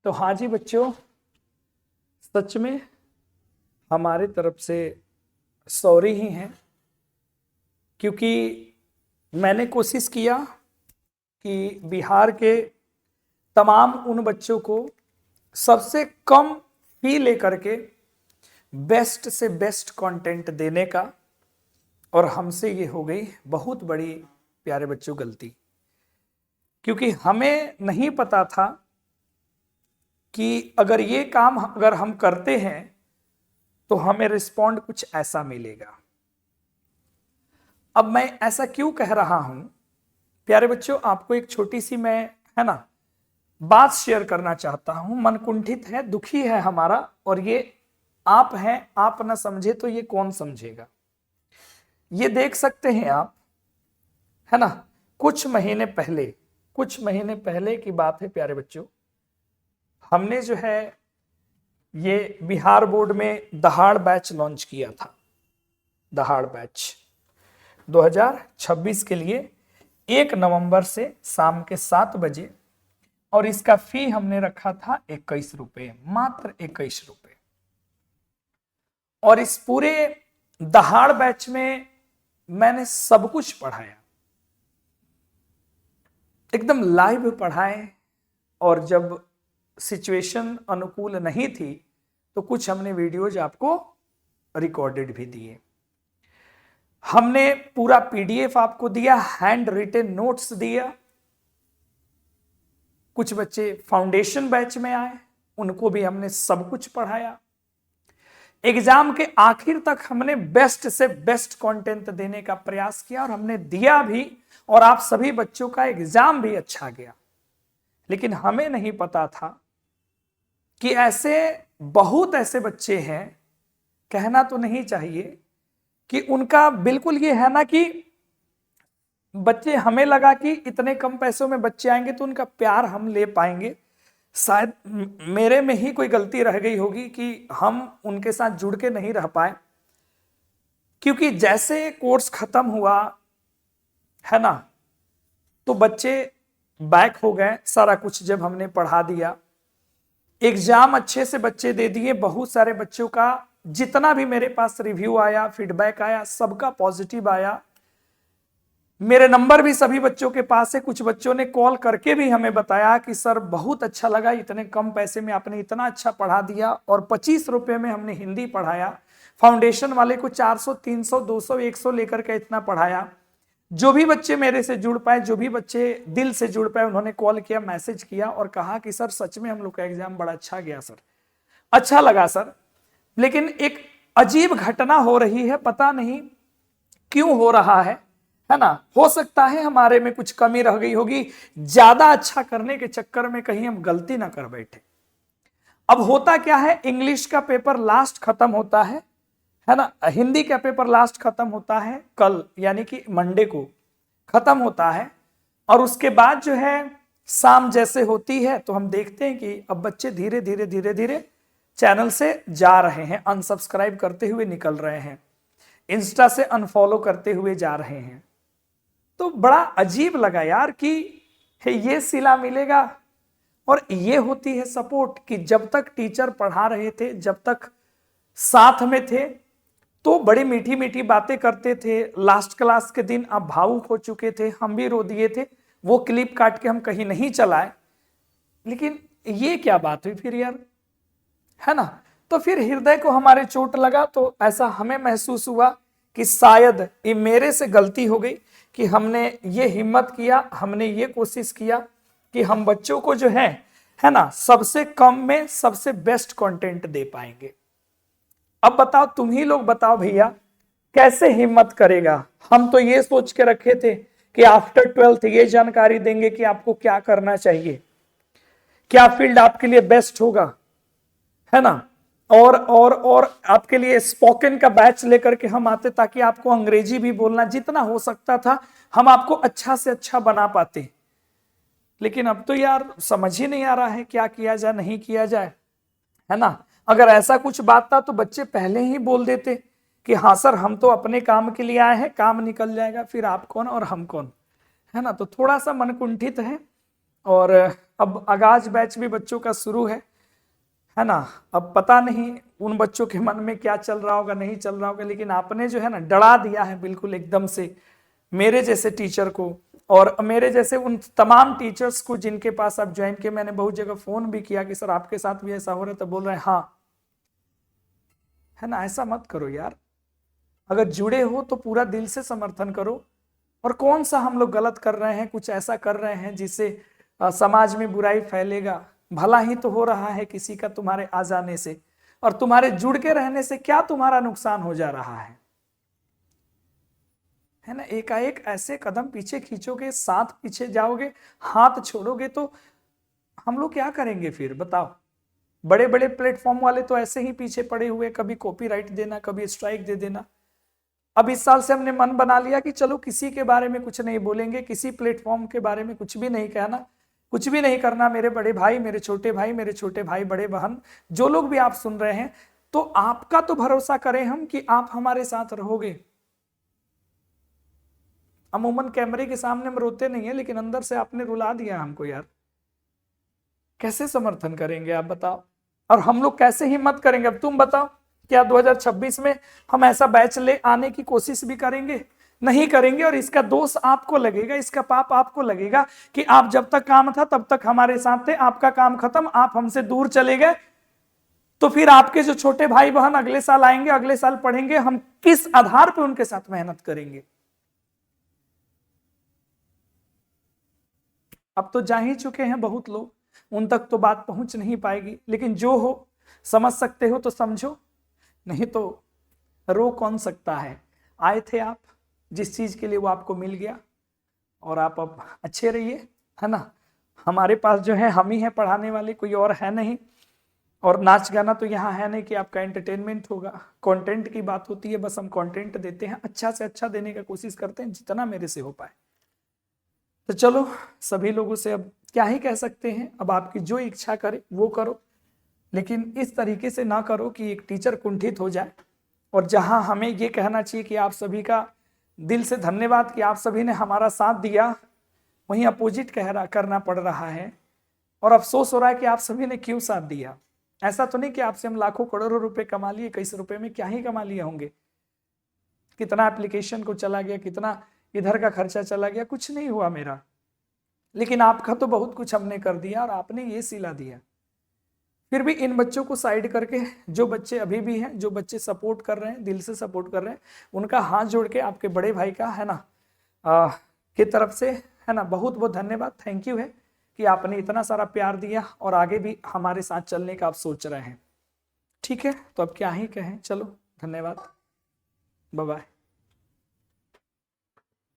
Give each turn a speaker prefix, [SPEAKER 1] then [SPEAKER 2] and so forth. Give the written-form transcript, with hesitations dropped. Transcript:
[SPEAKER 1] तो हाँ जी बच्चों, सच में हमारे तरफ से सॉरी ही है, क्योंकि मैंने कोशिश किया कि बिहार के तमाम उन बच्चों को सबसे कम फी लेकर के बेस्ट से बेस्ट कंटेंट देने का, और हमसे ये हो गई बहुत बड़ी प्यारे बच्चों गलती, क्योंकि हमें नहीं पता था कि अगर ये काम अगर हम करते हैं तो हमें रिस्पॉन्ड कुछ ऐसा मिलेगा। अब मैं ऐसा क्यों कह रहा हूं प्यारे बच्चों, आपको एक छोटी सी मैं है ना बात शेयर करना चाहता हूं। मन कुंठित है, दुखी है हमारा, और ये आप हैं, आप ना समझे तो ये कौन समझेगा। ये देख सकते हैं आप, है ना, कुछ महीने पहले की बात है प्यारे बच्चों, हमने जो है ये बिहार बोर्ड में दहाड़ बैच लॉन्च किया था। दहाड़ बैच 2026 के लिए 1 नवंबर से शाम के 7 बजे, और इसका फी हमने रखा था 21 रुपए, मात्र 21 रुपए। और इस पूरे दहाड़ बैच में मैंने सब कुछ पढ़ाया, एकदम लाइव पढ़ाए, और जब सिचुएशन अनुकूल नहीं थी तो कुछ हमने वीडियोज आपको रिकॉर्डेड भी दिए। हमने पूरा पीडीएफ आपको दिया, हैंड रिटन नोट्स दिया। कुछ बच्चे फाउंडेशन बैच में आए, उनको भी हमने सब कुछ पढ़ाया। एग्जाम के आखिर तक हमने बेस्ट से बेस्ट कंटेंट देने का प्रयास किया, और हमने दिया भी, और आप सभी बच्चों का एग्जाम भी अच्छा गया। लेकिन हमें नहीं पता था कि ऐसे बहुत ऐसे बच्चे हैं, कहना तो नहीं चाहिए कि उनका बिल्कुल ये है ना कि बच्चे, हमें लगा कि इतने कम पैसों में बच्चे आएंगे तो उनका प्यार हम ले पाएंगे। शायद मेरे में ही कोई गलती रह गई होगी कि हम उनके साथ जुड़ के नहीं रह पाए, क्योंकि जैसे कोर्स खत्म हुआ है ना, तो बच्चे बैक हो गए। सारा कुछ जब हमने पढ़ा दिया, एग्जाम अच्छे से बच्चे दे दिए। बहुत सारे बच्चों का जितना भी मेरे पास रिव्यू आया, फीडबैक आया, सबका पॉजिटिव आया। मेरे नंबर भी सभी बच्चों के पास है। कुछ बच्चों ने कॉल करके भी हमें बताया कि सर बहुत अच्छा लगा, इतने कम पैसे में आपने इतना अच्छा पढ़ा दिया, और 25 रुपए में हमने हिंदी पढ़ाया। फाउंडेशन वाले को 400, 300, 200, 100 लेकर के इतना पढ़ाया। जो भी बच्चे मेरे से जुड़ पाए, जो भी बच्चे दिल से जुड़ पाए, उन्होंने कॉल किया, मैसेज किया और कहा कि सर सच में हम लोग का एग्जाम बड़ा अच्छा गया सर, अच्छा लगा सर। लेकिन एक अजीब घटना हो रही है, पता नहीं क्यों हो रहा है ना। हो सकता है हमारे में कुछ कमी रह गई होगी, ज्यादा अच्छा करने के चक्कर में कहीं हम गलती ना कर बैठे। अब होता क्या है, इंग्लिश का पेपर लास्ट खत्म होता है ना, हिंदी का पेपर लास्ट खत्म होता है कल, यानी कि मंडे को खत्म होता है। और उसके बाद जो है शाम जैसे होती है तो हम देखते हैं कि अब बच्चे धीरे धीरे चैनल से जा रहे हैं, अनसब्सक्राइब करते हुए निकल रहे हैं, इंस्टा से अनफॉलो करते हुए जा रहे हैं। तो बड़ा अजीब लगा यार कि ये सिला मिलेगा। और ये होती है सपोर्ट, कि जब तक टीचर पढ़ा रहे थे, जब तक साथ में थे, तो बड़ी मीठी मीठी बातें करते थे। लास्ट क्लास के दिन आप भावुक हो चुके थे, हम भी रो दिए थे, वो क्लिप काट के हम कहीं नहीं चलाए। लेकिन ये क्या बात हुई फिर यार, है ना। तो फिर हृदय को हमारे चोट लगा, तो ऐसा हमें महसूस हुआ कि शायद ये मेरे से गलती हो गई कि हमने ये हिम्मत किया, हमने ये कोशिश किया कि हम बच्चों को जो है ना, सबसे कम में सबसे बेस्ट कंटेंट दे पाएंगे। अब बताओ, तुम ही लोग बताओ भैया, कैसे हिम्मत करेगा। हम तो ये सोच के रखे थे कि आफ्टर 12th ये जानकारी देंगे कि आपको क्या करना चाहिए, क्या फील्ड आपके लिए बेस्ट होगा, है ना। और आपके लिए स्पोकन का बैच लेकर के हम आते, ताकि आपको अंग्रेजी भी बोलना जितना हो सकता था हम आपको अच्छा से अच्छा बना पाते। लेकिन अब तो यार समझ ही नहीं आ रहा है क्या किया जाए, नहीं किया जाए, है ना। अगर ऐसा कुछ बात था तो बच्चे पहले ही बोल देते कि हाँ सर हम तो अपने काम के लिए आए हैं, काम निकल जाएगा, फिर आप कौन और हम कौन, है ना। तो थोड़ा सा मन कुंठित है, और अब आगाज बैच भी बच्चों का शुरू है ना। अब पता नहीं उन बच्चों के मन में क्या चल रहा होगा, नहीं चल रहा होगा, लेकिन आपने जो है ना डरा दिया है बिल्कुल एकदम से मेरे जैसे टीचर को और मेरे जैसे उन तमाम टीचर्स को जिनके पास आप ज्वाइन किए। मैंने बहुत जगह फोन भी किया कि सर आपके साथ भी ऐसा हो रहा है, तो बोल रहे हैं हाँ, है ना। ऐसा मत करो यार, अगर जुड़े हो तो पूरा दिल से समर्थन करो। और कौन सा हम लोग गलत कर रहे हैं, कुछ ऐसा कर रहे हैं जिससे समाज में बुराई फैलेगा? भला ही तो हो रहा है किसी का तुम्हारे आ जाने से, और तुम्हारे जुड़ के रहने से क्या तुम्हारा नुकसान हो जा रहा है ना। एकाएक ऐसे कदम पीछे खींचोगे, साथ पीछे जाओगे, हाथ छोड़ोगे तो हम लोग क्या करेंगे फिर बताओ। बड़े बड़े प्लेटफॉर्म वाले तो ऐसे ही पीछे पड़े हुए, कभी कॉपीराइट देना, कभी स्ट्राइक दे देना। अब इस साल से हमने मन बना लिया कि चलो किसी के बारे में कुछ नहीं बोलेंगे, किसी प्लेटफॉर्म के बारे में कुछ भी नहीं कहना, कुछ भी नहीं करना। मेरे बड़े भाई, मेरे छोटे भाई, मेरे छोटे भाई बड़े बहन, जो लोग भी आप सुन रहे हैं, तो आपका तो भरोसा करें हम कि आप हमारे साथ रहोगे। अमूमन कैमरे के सामने हम रोते नहीं है, लेकिन अंदर से आपने रुला दिया हमको यार। कैसे समर्थन करेंगे आप बताओ, और हम लोग कैसे हिम्मत करेंगे? अब तुम बताओ, क्या 2026 में हम ऐसा बैच ले आने की कोशिश भी करेंगे? नहीं करेंगे। और इसका दोष आपको लगेगा, इसका पाप आपको लगेगा कि आप जब तक काम था तब तक हमारे साथ थे, आपका काम खत्म, आप हमसे दूर चले गए, तो फिर आपके जो छोटे भाई बहन अगले साल आएंगे, अगले साल पढ़ेंगे, हम किस आधार पर उनके साथ मेहनत करेंगे? अब तो जा ही चुके हैं बहुत लोग, उन तक तो बात पहुंच नहीं पाएगी, लेकिन जो हो समझ सकते हो तो समझो, नहीं तो रो कौन सकता है। आए थे आप, जिस चीज के लिए वो आपको मिल गया, और आप अब अच्छे रहिए, है ना। हमारे पास जो है हम ही है पढ़ाने वाले, कोई और है नहीं। और नाच गाना तो यहाँ है नहीं कि आपका एंटरटेनमेंट होगा, कंटेंट की बात होती है, बस हम कंटेंट देते हैं, अच्छा से अच्छा देने का कोशिश करते हैं जितना मेरे से हो पाए। तो चलो, सभी लोगों से अब क्या ही कह सकते हैं, अब आपकी जो इच्छा करे वो करो, लेकिन इस तरीके से ना करो कि एक टीचर कुंठित हो जाए। और जहां हमें ये कहना चाहिए कि आप सभी का दिल से धन्यवाद कि आप सभी ने हमारा साथ दिया, वहीं अपोजिट करना पड़ रहा है, और अफसोस हो रहा है कि आप सभी ने क्यों साथ दिया। ऐसा तो नहीं कि आपसे हम लाखों करोड़ों रुपए कमा लिए, कई सौ रुपए में क्या ही कमा लिए होंगे, कितना एप्लीकेशन को चला गया, कितना इधर का खर्चा चला गया, कुछ नहीं हुआ मेरा, लेकिन आपका तो बहुत कुछ हमने कर दिया और आपने ये सिला दिया। फिर भी इन बच्चों को साइड करके, जो बच्चे अभी भी हैं, जो बच्चे सपोर्ट कर रहे हैं, दिल से सपोर्ट कर रहे हैं, उनका हाथ जोड़ के आपके बड़े भाई का, है ना, की तरफ से, है ना, बहुत बहुत धन्यवाद, थैंक यू है कि आपने इतना सारा प्यार दिया और आगे भी हमारे साथ चलने का आप सोच रहे हैं। ठीक है, तो अब क्या ही कहें, चलो धन्यवाद, बाय बाय।